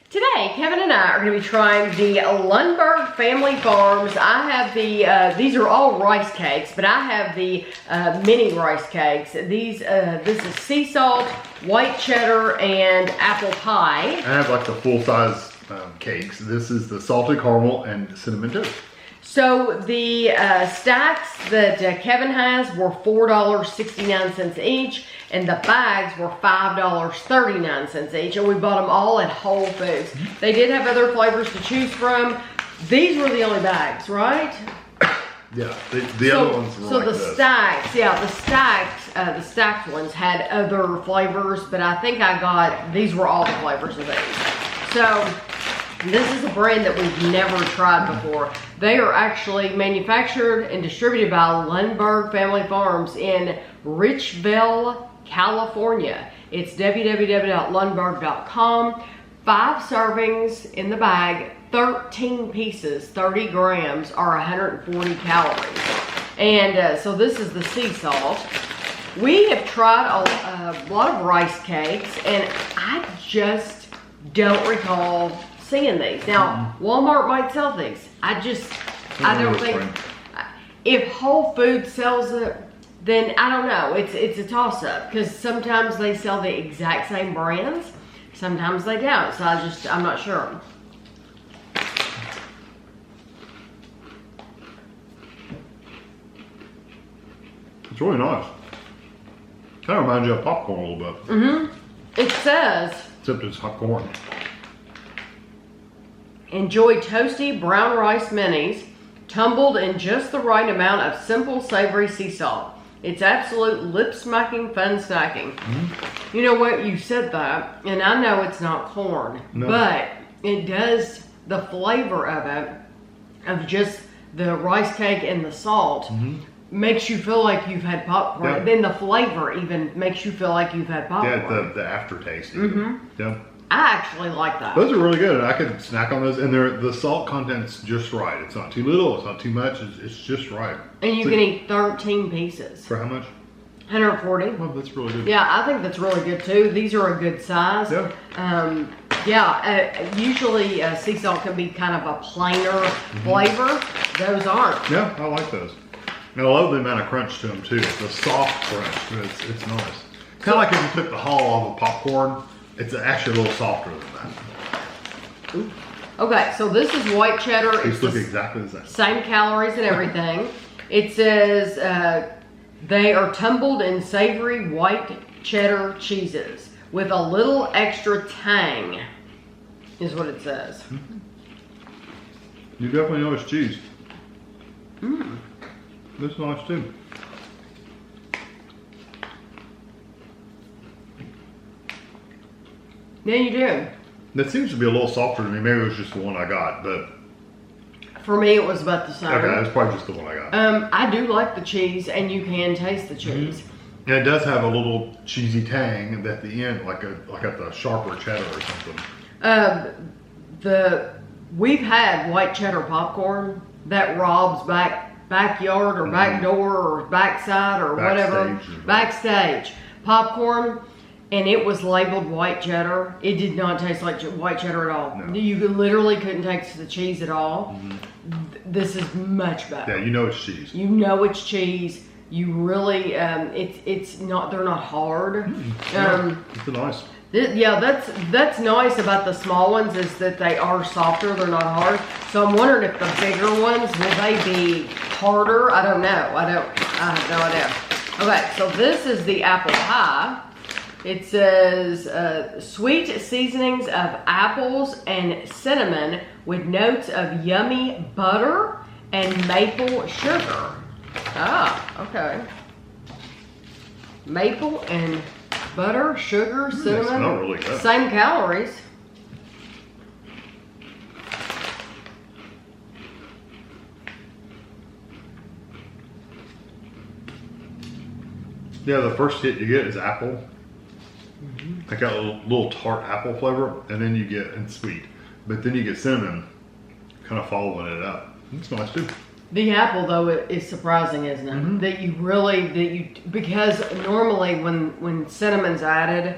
Today, Kevin and I are going to be trying the Lundberg Family Farms. I have the, these are all rice cakes, but I have the mini rice cakes. These, this is sea salt, white cheddar, and apple pie. I have like the full-size cakes. This is the salted caramel and cinnamon toast. So the stacks that Kevin has were $4.69 each, and the bags were $5.39 each, and we bought them all at Whole Foods. They did have other flavors to choose from. These were the only bags, right? Yeah, the other ones were so like the this. stacks, yeah, the stacked ones had other flavors, but I think I got, these were all the flavors of these. So this is a brand that we've never tried before. They are actually manufactured and distributed by Lundberg Family Farms in Richville, California. It's www.lundberg.com. 5 servings in the bag, 13 pieces, 30 grams, are 140 calories. And so this is the sea salt. We have tried a lot of rice cakes, and I just don't recall seeing these. Now, Walmart might sell these. I don't think, if Whole Foods sells it, then I don't know. It's a toss-up, because sometimes they sell the exact same brands, sometimes they don't. So I'm not sure. It's really nice. Kind of reminds you of popcorn a little bit. It says, except it's hot corn. enjoy toasty brown rice minis, tumbled in just the right amount of simple savory sea salt. It's absolute lip-smacking fun snacking. You know what? You said that, and I know it's not corn, but it does, the flavor of it, of just the rice cake and the salt, makes you feel like you've had popcorn. Yeah. Then the flavor even makes you feel like you've had popcorn. Yeah, the aftertaste. Yeah. I actually like that. Those are really good, and I could snack on those. And the salt content's just right. It's not too little. It's not too much. It's just right. And you can eat 13 pieces. For how much? 140. Oh, that's really good. Yeah, I think that's really good too. These are a good size. Yeah. Usually sea salt can be kind of a plainer flavor. Those aren't. Yeah, I like those. And I love the amount of crunch to them too. The soft crunch. It's nice. Kind of like if you took the hull off of popcorn. It's actually a little softer than that. Ooh. Okay, so this is white cheddar. These look exactly the same. Same calories and everything. It says they are tumbled in savory white cheddar cheeses with a little extra tang, is what it says. You definitely know it's cheese. This is nice too. Yeah, you do. That seems to be a little softer to me. Maybe it was just the one I got, but For me, it was about the same. okay, that's probably just the one I got. I do like the cheese, and you can taste the cheese. And it does have a little cheesy tang at the end, like at the sharper cheddar or something. We've had white cheddar popcorn that Rob's backyard or back door or backside or whatever, backstage popcorn, and it was labeled white cheddar. It did not taste like white cheddar at all. No. You literally couldn't taste the cheese at all. This is much better. Yeah, you know it's cheese. You know it's cheese. You really, it's not, they're not hard. It's nice. Yeah, that's nice about the small ones, is that they are softer, they're not hard. So I'm wondering if the bigger ones, will they be harder? I don't know. I have no idea. Okay, so this is the apple pie. It says sweet seasonings of apples and cinnamon with notes of yummy butter and maple sugar. Ah, okay. Maple and butter, sugar, cinnamon. They smell really good. Same calories. Yeah, the first hit you get is apple. I got a little tart apple flavor, and then you get, and sweet, but then you get cinnamon kind of following it up. It's nice too. The apple, though, is surprising, isn't it? That you really, because normally when cinnamon's added,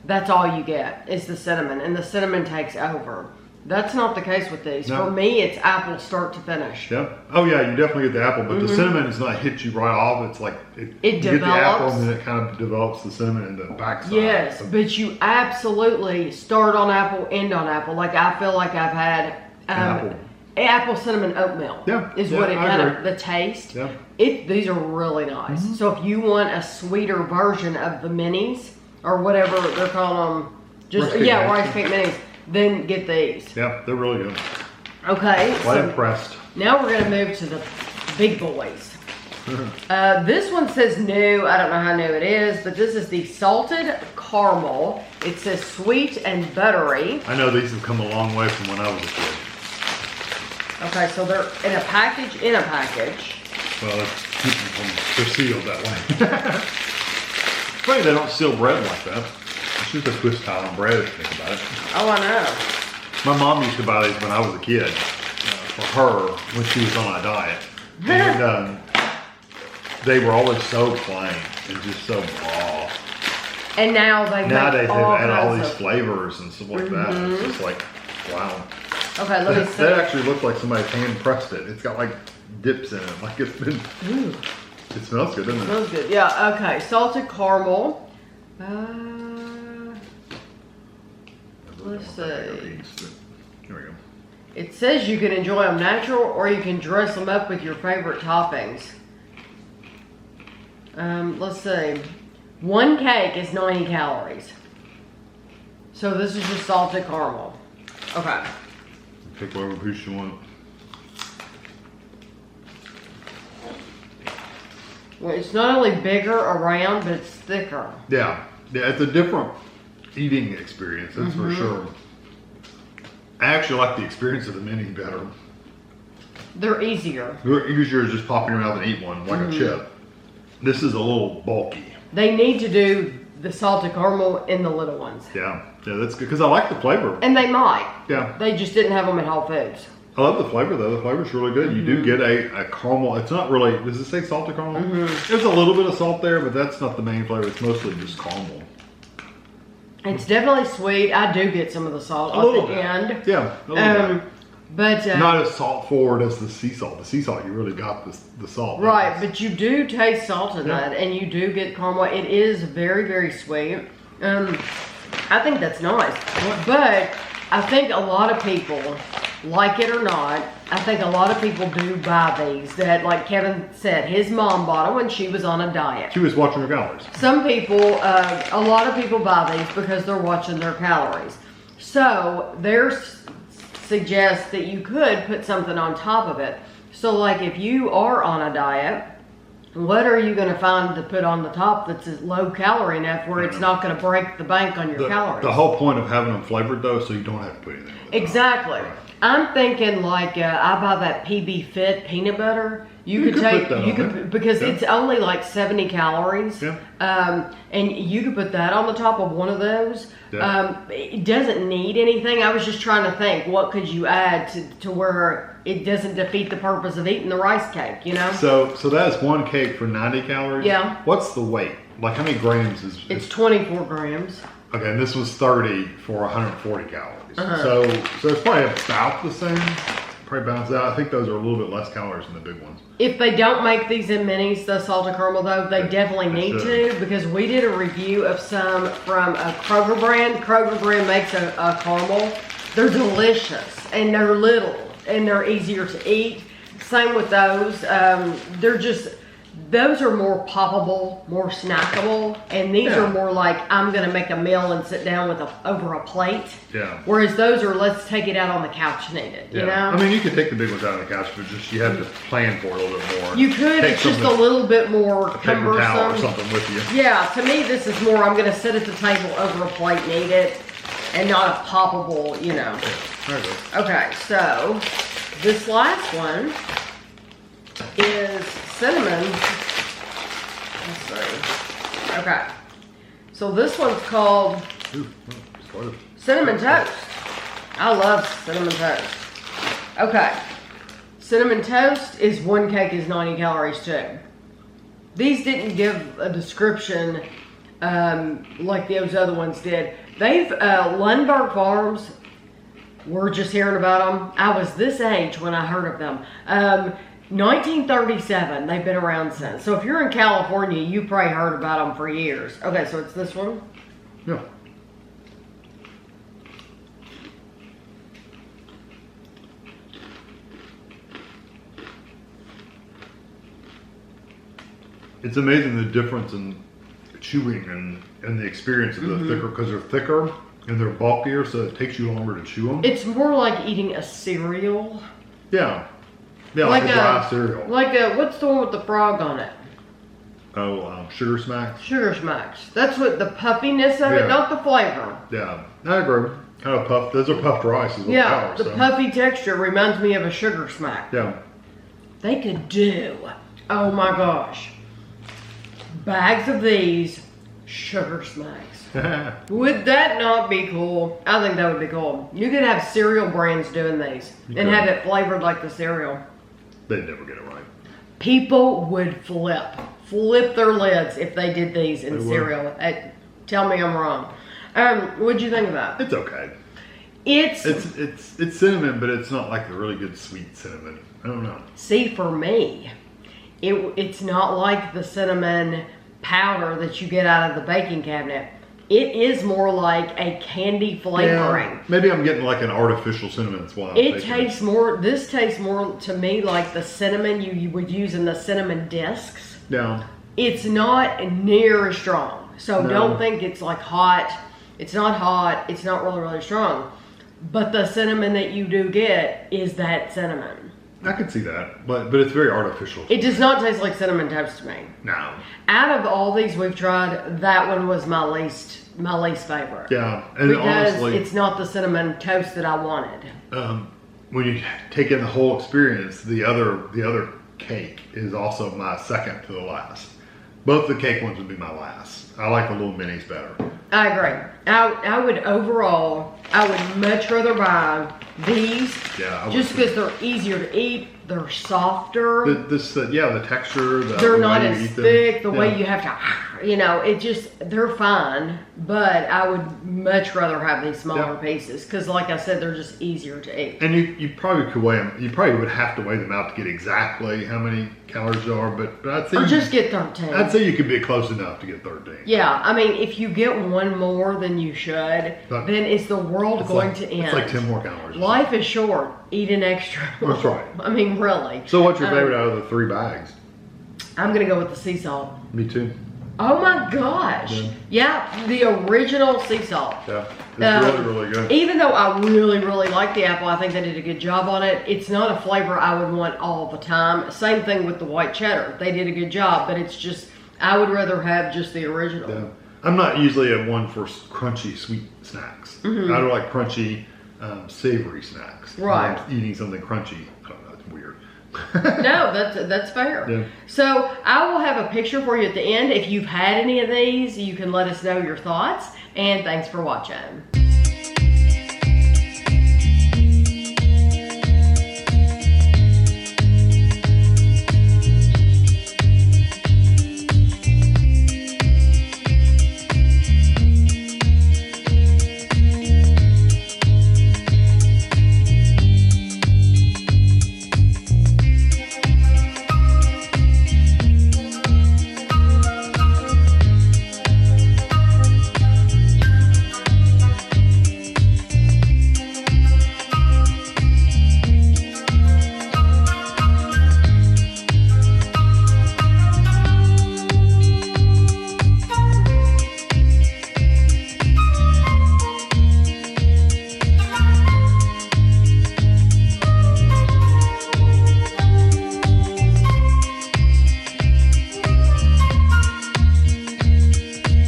that's all you get is the cinnamon, and the cinnamon takes over. That's not the case with these. No. For me, it's apple start to finish. Yeah. Oh yeah, you definitely get the apple, but the cinnamon does not hit you right off. It's like It you get the apple, develops. and then it kind of develops the cinnamon in the backside. Yes, but you absolutely start on apple, end on apple. Like I feel like I've had apple cinnamon oatmeal. Yeah, is yeah, what it I kind agree. of the taste. Yeah. These are really nice. So if you want a sweeter version of the minis or whatever they're calling them, just Rice Cake Minis. rice cake minis, then get these. Yeah, they're really good. Okay, Quite so impressed. now we're gonna move to the big boys. This one says new. I don't know how new it is, but this is the salted caramel. It says sweet and buttery. I know these have come a long way from when I was a kid. Okay, so they're in a package. Well, they're sealed that way. Funny they don't seal bread like that. It's just a twist tie on bread if you think about it. Oh, I know. My mom used to buy these when I was a kid for her when she was on a diet. And they were always so plain and just so blah. And now they Nowadays make they've all added all kinds these of. flavors and stuff like that. It's just like, wow. Okay, let me see. That actually looked like somebody hand pressed it. It's got like dips in it, like it's been. Ooh, It smells good, doesn't it? smells good. Yeah. Okay, salted caramel. Let's see. Here we go. It says you can enjoy them natural or you can dress them up with your favorite toppings. Let's see. One cake is 90 calories. So this is just salted caramel. Okay. Pick whatever piece you want. Well, it's not only bigger around, but it's thicker. Yeah, it's a different eating experience, that's for sure. I actually like the experience of the mini better. They're easier. They're easier just pop in your mouth and eat one, like a chip. This is a little bulky. They need to do the salted caramel in the little ones. Yeah, that's good, because I like the flavor. And they might. Yeah. They just didn't have them at Whole Foods. I love the flavor though. The flavor's really good. You do get a caramel. It's not really, does it say salted caramel? There's a little bit of salt there, but that's not the main flavor. It's mostly just caramel. It's definitely sweet. I do get some of the salt A at little the bit. end. Yeah, a little bit. But Not as salt forward as the sea salt. The sea salt, you really got the salt. right, but you do taste salt in Yeah. that, and you do get caramel. It is very, very sweet. I think that's nice. But I think a lot of people, like it or not, I think a lot of people do buy these. That, like Kevin said, his mom bought them when she was on a diet. She was watching her calories. Some people, a lot of people buy these because they're watching their calories. So theirs suggests that you could put something on top of it. So like if you are on a diet, what are you going to find to put on the top that's low calorie enough where it's not going to break the bank on your calories? The whole point of having them flavored though, so you don't have to put anything on the top. Exactly. Right. I'm thinking like I buy that PB Fit peanut butter. You could could take put that you on could there. because Yeah. it's only like 70 calories. Yeah. And you could put that on the top of one of those. Yeah. It doesn't need anything. I was just trying to think what could you add to where it doesn't defeat the purpose of eating the rice cake, you know? So that's one cake for 90 calories? Yeah. What's the weight? Like how many grams is It's 24 grams. Okay, and this was 30 for 140 calories. Uh-huh. So it's probably about the same. Probably balance out. I think those are a little bit less calories than the big ones. If they don't make these in minis, the salted caramel though, they definitely need to, because we did a review of some from a Kroger brand. Kroger brand makes a caramel. They're delicious and they're little and they're easier to eat. Same with those. Those are more poppable, more snackable, and these Yeah. are more like I'm gonna make a meal and sit down with over a plate. Yeah. Whereas those are let's take it out on the couch and eat it. You know. I mean, you could take the big ones out on the couch, but just you have to plan for it a little bit more. You could. Take It's just a something- little bit more a paper towel or cumbersome. something with you. Yeah, to me, this is more. I'm gonna sit at the table over a plate and eat it, and not a poppable. You know. There you go. Okay, so this last one is cinnamon. Let's see. Okay, so this one's called Ooh, started. cinnamon toast. I love cinnamon toast. Okay, cinnamon toast is one cake is 90 calories too. These didn't give a description like those other ones did. They've, Lundberg Farms, we're just hearing about them. I was this age when I heard of them. 1937, they've been around since. So if you're in California, you probably heard about them for years. Okay, so it's this one? Yeah. It's amazing the difference in chewing and the experience of the thicker, because they're thicker and they're bulkier, so it takes you longer to chew them. It's more like eating a cereal. Yeah. Yeah, like a dry cereal. Like what's the one with the frog on it? Oh, Sugar Smacks? Sugar Smacks. That's what the puffiness of it, not the flavor. Yeah, I agree. Kind of puffed. Those are puffed rice. Yeah, the puffy texture reminds me of a Sugar Smack. Yeah. They could do, oh my gosh, bags of these Sugar Smacks. Would that not be cool? I think that would be cool. You could have cereal brands doing these and have it flavored like the cereal. They'd never get it right. People would flip their lids if they did these in cereal. Tell me I'm wrong. What'd you think of that? It's okay. It's cinnamon, but it's not like the really good sweet cinnamon. I don't know. See, for me, it's not like the cinnamon powder that you get out of the baking cabinet. It is more like a candy flavoring. Yeah, maybe I'm getting like an artificial cinnamon. That's why this tastes more to me like the cinnamon you would use in the cinnamon discs. Yeah. It's not near as strong. So don't think it's like hot. It's not hot. It's not really, really strong. But the cinnamon that you do get is that cinnamon. I could see that, but it's very artificial. It does not taste like cinnamon toast to me. No. Out of all these we've tried, that one was my least favorite. Yeah, and because honestly, it's not the cinnamon toast that I wanted. When you take in the whole experience, the other cake is also my second to the last. Both the cake ones would be my last. I like the little minis better. I agree. I would much rather buy these. Yeah. Just because they're easier to eat. They're softer. The texture. They're not as thick. The way you have to, they're fine. But I would much rather have these smaller pieces because, like I said, they're just easier to eat. And you probably could weigh them. You probably would have to weigh them out to get exactly how many calories there are. But I'd say just get 13. I'd say you could be close enough to get 13. Yeah, I mean, if you get one more than you should, then is the world going to end? It's like 10 more calories. Life is short. Eat an extra. That's right. I mean, really. So what's your favorite out of the 3 bags? I'm going to go with the sea salt. Me too. Oh my gosh. Yeah, the original sea salt. Yeah, it's really, really good. Even though I really, really like the apple, I think they did a good job on it. It's not a flavor I would want all the time. Same thing with the white cheddar. They did a good job, but it's just, I would rather have just the original. Yeah. I'm not usually a one for crunchy sweet snacks. I don't like crunchy savory snacks. Right. Eating something crunchy. I don't know, it's weird. No, that's fair. Yeah. So I will have a picture for you at the end. If you've had any of these, you can let us know your thoughts. And thanks for watching.